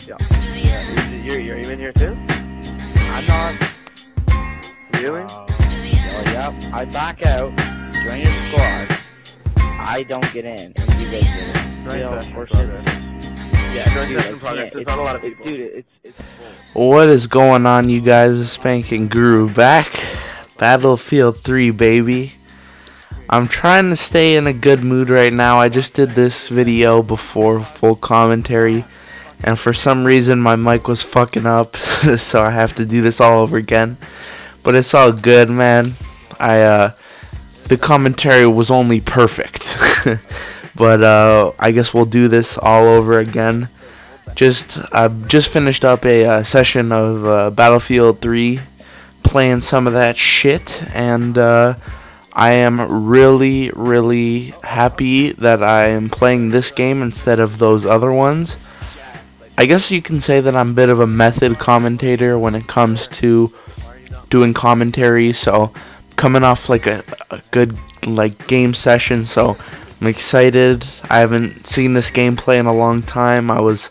Yeah. You're in here too? I'm not. Really? Yep. I back out, join your squad. I don't get in, and you guys get in. Join session Or progress. Yeah, join Dude, session progress. can't. There's not a lot of people. Dude, it's What is going on, you guys? Spanking Guru back. Battlefield 3, baby. I'm trying to stay in a good mood right now. I just did this video before full commentary, and for some reason my mic was fucking up, so I have to do this all over again. But it's all good, man. The commentary was only perfect. But I guess we'll do this all over again. I've just finished up a session of Battlefield 3, playing some of that shit, and I am really, really happy that I am playing this game instead of those other ones. I guess you can say that I'm a bit of a method commentator when it comes to doing commentary, so coming off like a good game session, so I'm excited. I haven't seen this gameplay in a long time. I was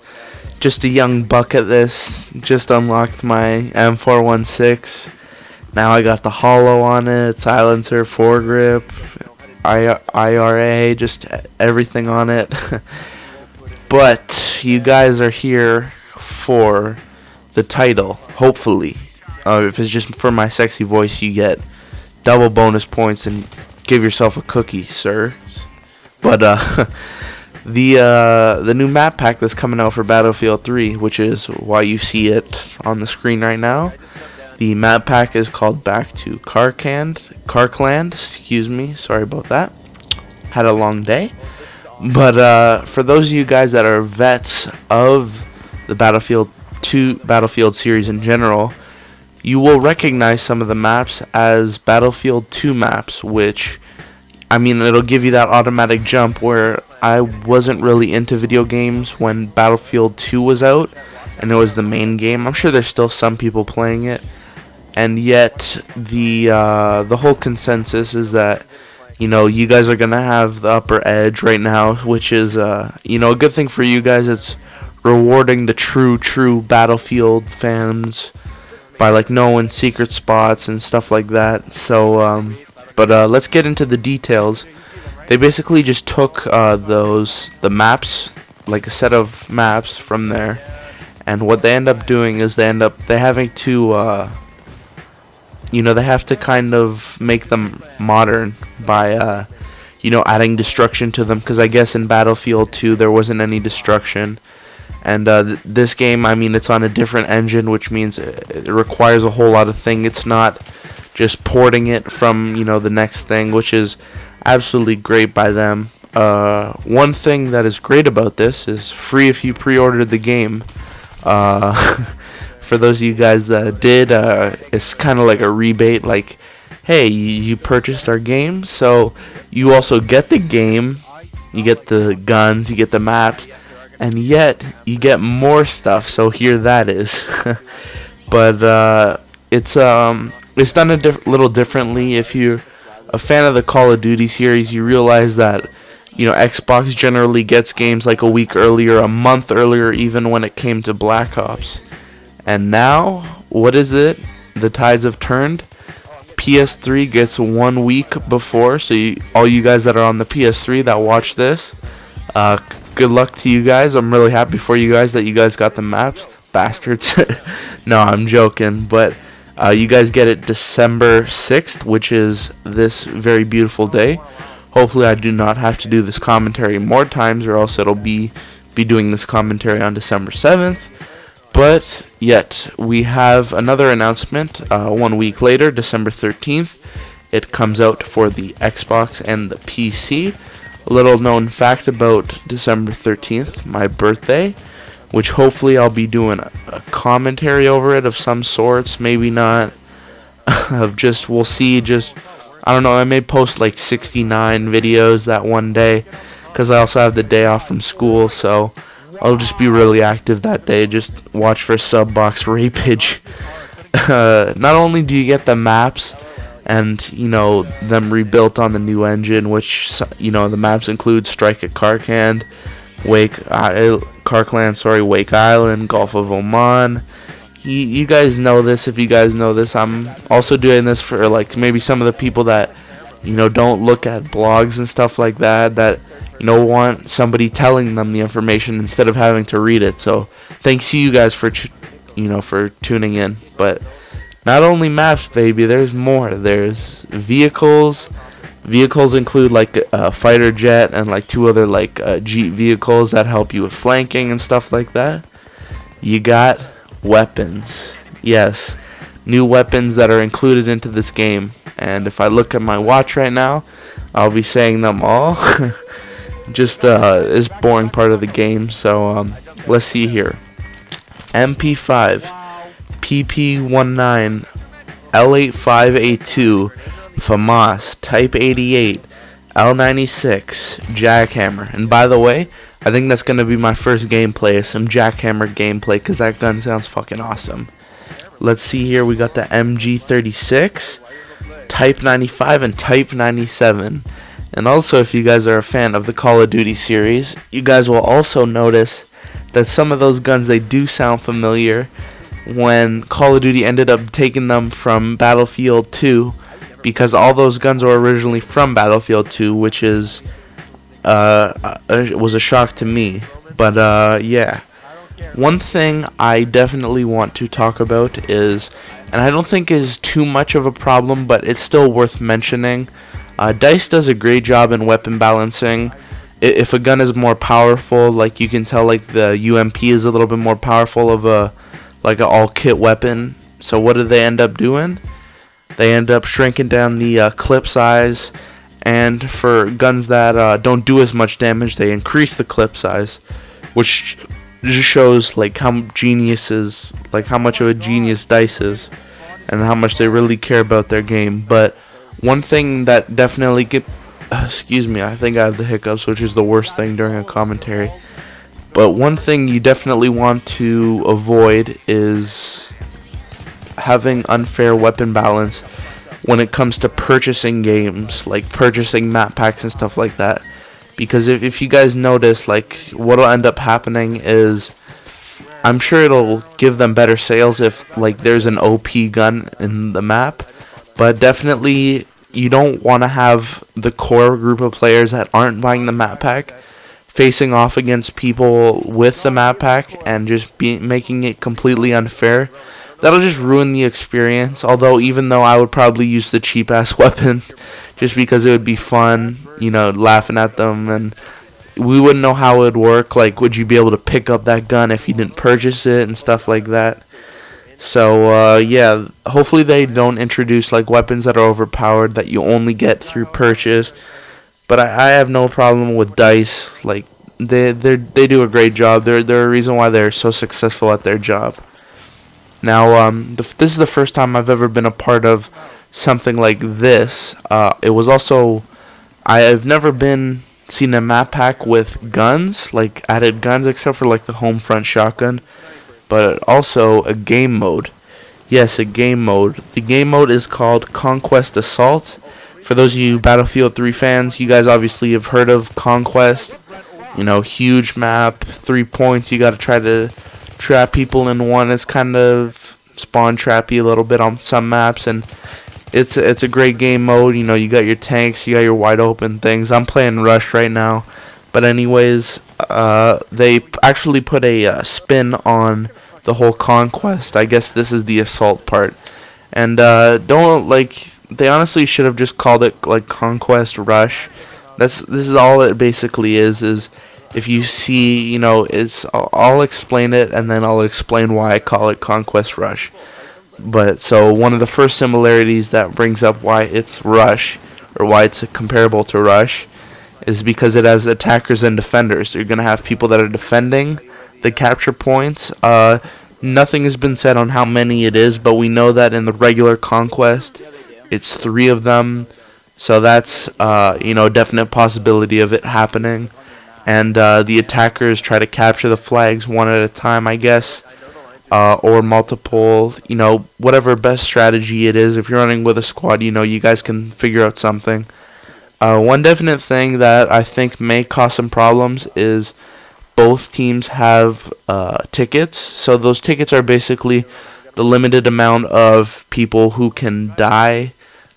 just a young buck at this, just unlocked my M416. Now I got the holo on it, silencer, foregrip, IRA, just everything on it. But you guys are here for the title, hopefully. If it's just for my sexy voice, you get double bonus points and give yourself a cookie, sir. But the new map pack that's coming out for Battlefield 3, which is why you see it on the screen right now. The map pack is called Back to Karkland, excuse me, sorry about that. Had a long day. But for those of you guys that are vets of the Battlefield series in general, you will recognize some of the maps as Battlefield 2 maps, which, I mean, it'll give you that automatic jump where I wasn't really into video games when Battlefield 2 was out, and it was the main game. I'm sure there's still some people playing it. And yet, the whole consensus is that, you know, you guys are gonna have the upper edge right now, which is, you know, a good thing for you guys. It's rewarding the true Battlefield fans by like knowing secret spots and stuff like that. So, but let's get into the details. They basically just took the maps, like a set of maps from there, and what they end up doing is they having to you know, they have to kind of make them modern by, you know, adding destruction to them, because I guess in Battlefield 2 there wasn't any destruction. And this game, I mean, it's on a different engine, which means it requires a whole lot of things. It's not just porting it from, you know, the next thing, which is absolutely great by them. One thing that is great about this is free if you pre-ordered the game. For those of you guys that did, it's kind of like a rebate, like, hey, you purchased our game, so you also get the game, you get the guns, you get the maps, and yet you get more stuff, so here that is. But it's done a little differently. If you're a fan of the Call of Duty series, you realize that, you know, Xbox generally gets games like a week earlier, a month earlier, even when it came to Black Ops. And now, what is it? The tides have turned. PS3 gets 1 week before, so all you guys that are on the PS3 that watch this, good luck to you guys. I'm really happy for you guys that you guys got the maps. Bastards. No, I'm joking. But you guys get it December 6th, which is this very beautiful day. Hopefully I do not have to do this commentary more times, or else it'll be doing this commentary on December 7th. But yet, we have another announcement 1 week later, December 13th. It comes out for the Xbox and the PC. A little known fact about December 13th, my birthday, which hopefully I'll be doing a commentary over it of some sorts, maybe not. We'll see, I don't know, I may post like 69 videos that one day, because I also have the day off from school, so I'll just be really active that day. Just watch for sub box rapage. Not only do you get the maps and, you know, them rebuilt on the new engine, which, you know, the maps include Strike at Karkand, Wake, Karkland, sorry, Wake Island, Gulf of Oman. You guys know this. If you guys know this, I'm also doing this for like maybe some of the people that don't look at blogs and stuff like that want somebody telling them the information instead of having to read it. So thanks to you guys for for tuning in. But not only maps, baby, there's more. There's vehicles. Vehicles include like a fighter jet and like 2 other like Jeep vehicles that help you with flanking and stuff like that. You got weapons. Yes, new weapons that are included into this game. And if I look at my watch right now, I'll be saying them all. Just is boring part of the game. So let's see here. MP5, PP19, L85A2, FAMAS, Type 88, L96, Jackhammer. And by the way, I think that's going to be my first gameplay, some Jackhammer gameplay, because that gun sounds fucking awesome. Let's see here, we got the MG36, Type 95, and Type 97. And also, if you guys are a fan of the Call of Duty series, you guys will also notice that some of those guns, they do sound familiar when Call of Duty ended up taking them from Battlefield 2, because all those guns were originally from Battlefield 2, which is was a shock to me. But yeah, one thing I definitely want to talk about is, and I don't think is too much of a problem, but it's still worth mentioning, DICE does a great job in weapon balancing. If a gun is more powerful, like you can tell, like the UMP is a little bit more powerful of a like an all kit weapon. So what do they end up doing? They end up shrinking down the clip size, and for guns that don't do as much damage, they increase the clip size, which just shows like how geniuses, like how much of a genius DICE is, and how much they really care about their game. But one thing that definitely excuse me, I think I have the hiccups, which is the worst thing during a commentary. But one thing you definitely want to avoid is having unfair weapon balance when it comes to purchasing games, like purchasing map packs and stuff like that. Because if you guys notice, like what'll end up happening is, I'm sure it'll give them better sales if like there's an OP gun in the map, but definitely you don't want to have the core group of players that aren't buying the map pack facing off against people with the map pack and just making it completely unfair. That'll just ruin the experience. Although, even though I would probably use the cheap ass weapon just because it would be fun, laughing at them, and we wouldn't know how it would work. Like, would you be able to pick up that gun if you didn't purchase it and stuff like that? So yeah, hopefully they don't introduce like weapons that are overpowered that you only get through purchase. But I have no problem with DICE. Like they do a great job. They're a reason why they're so successful at their job. Now this is the first time I've ever been a part of something like this. It was also, I've never seen a map pack with guns, like added guns, except for like the home front shotgun. But also a game mode. Yes, a game mode. The game mode is called Conquest Assault. For those of you Battlefield 3 fans, you guys obviously have heard of Conquest. Huge map, 3 points. You got to try to trap people in one. It's kind of spawn trappy a little bit on some maps, and it's a great game mode. You got your tanks, you got your wide open things. I'm playing Rush right now. But anyways, they actually put a spin on the whole Conquest. I guess this is the assault part. And they honestly should have just called it like Conquest Rush. This is all it basically is if you see, I'll explain it, and then I'll explain why I call it Conquest Rush. But so one of the first similarities that brings up why it's Rush, or why it's comparable to Rush, is because it has attackers and defenders. You're going to have people that are defending the capture points. Nothing has been said on how many it is, but we know that in the regular Conquest, it's 3 of them. So that's, a definite possibility of it happening. And the attackers try to capture the flags one at a time, I guess. Or multiple, whatever best strategy it is. If you're running with a squad, you guys can figure out something. One definite thing that I think may cause some problems is both teams have tickets. So those tickets are basically the limited amount of people who can die,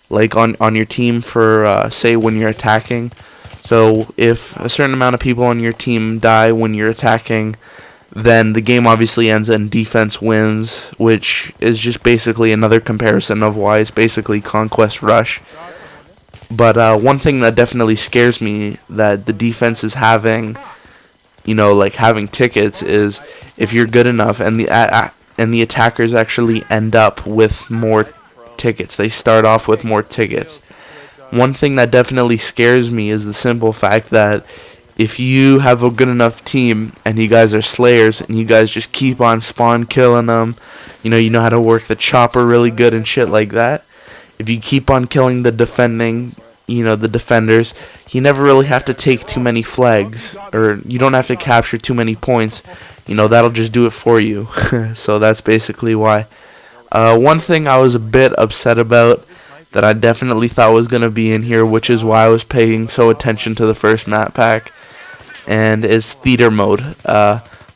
like on your team for say when you're attacking. So if a certain amount of people on your team die when you're attacking, then the game obviously ends and defense wins, which is just basically another comparison of why it's basically Conquest Rush. But one thing that definitely scares me that the defense is having, like having tickets, is if you're good enough and the attackers actually end up with more tickets. They start off with more tickets. One thing that definitely scares me is the simple fact that if you have a good enough team and you guys are slayers and you guys just keep on spawn killing them, you know how to work the chopper really good and shit like that. If you keep on killing the the defenders, you never really have to take too many flags, or you don't have to capture too many points. That'll just do it for you. So that's basically why. One thing I was a bit upset about that I definitely thought was going to be in here, which is why I was paying so attention to the first map pack, and is theater mode.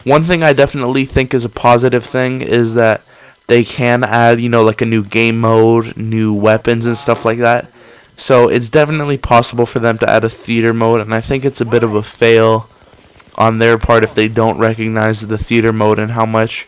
One thing I definitely think is a positive thing is that they can add, like a new game mode, new weapons and stuff like that. So it's definitely possible for them to add a theater mode, and I think it's a bit of a fail on their part if they don't recognize the theater mode and how much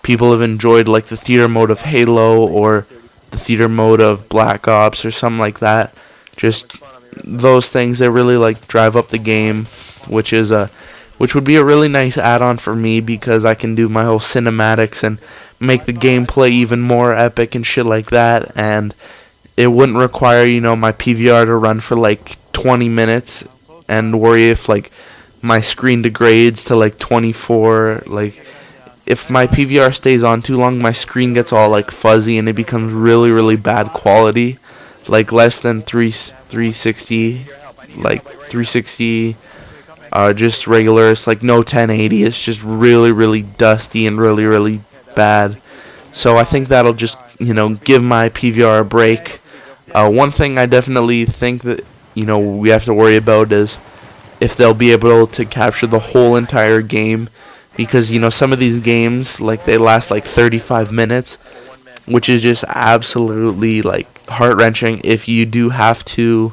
people have enjoyed, like the theater mode of Halo or the theater mode of Black Ops or something like that. Just those things that really like drive up the game, which would be a really nice add-on for me, because I can do my whole cinematics and make the gameplay even more epic and shit like that, and it wouldn't require, my PVR to run for like 20 minutes and worry if like my screen degrades to like 24. Like if my PVR stays on too long, my screen gets all like fuzzy and it becomes really, really bad quality, like less than 360, like 360, just regular. It's like no 1080. It's just really, really dusty and really, really bad. So I think that'll just give my PVR a break. One thing I definitely think that we have to worry about is if they'll be able to capture the whole entire game, because some of these games, like, they last like 35 minutes, which is just absolutely like heart-wrenching if you do have to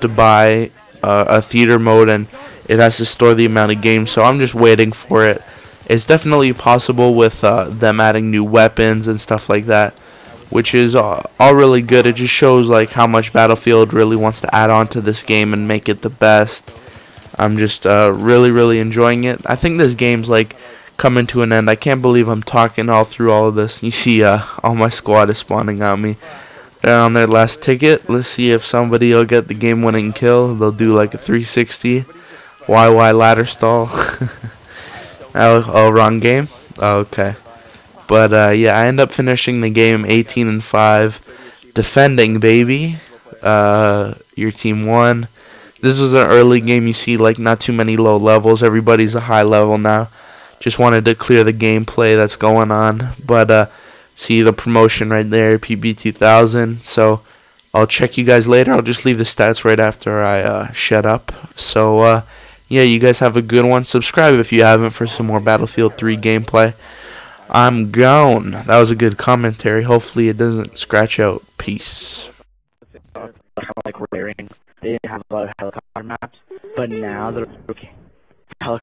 buy a theater mode and it has to store the amount of games. So I'm just waiting for it. It's definitely possible with them adding new weapons and stuff like that, which is all really good. It just shows like how much Battlefield really wants to add on to this game and make it the best. I'm just really, really enjoying it. I think this game's like coming to an end. I can't believe I'm talking all through all of this. You see all my squad is spawning on me. They're on their last ticket. Let's see if somebody will get the game-winning kill. They'll do like a 360. YY ladder stall. Oh, wrong game? Oh, okay. But yeah, I end up finishing the game 18-5. Defending, baby. Your team won. This was an early game. You see, like, not too many low levels. Everybody's a high level now. Just wanted to clear the gameplay that's going on. But see the promotion right there, PB 2000. So I'll check you guys later. I'll just leave the stats right after I shut up. So yeah, you guys have a good one. Subscribe if you haven't for some more Battlefield 3 gameplay. I'm gone. That was a good commentary. Hopefully it doesn't scratch out. Peace. Like raring. They didn't have a lot of helicopter maps, but now they're okay.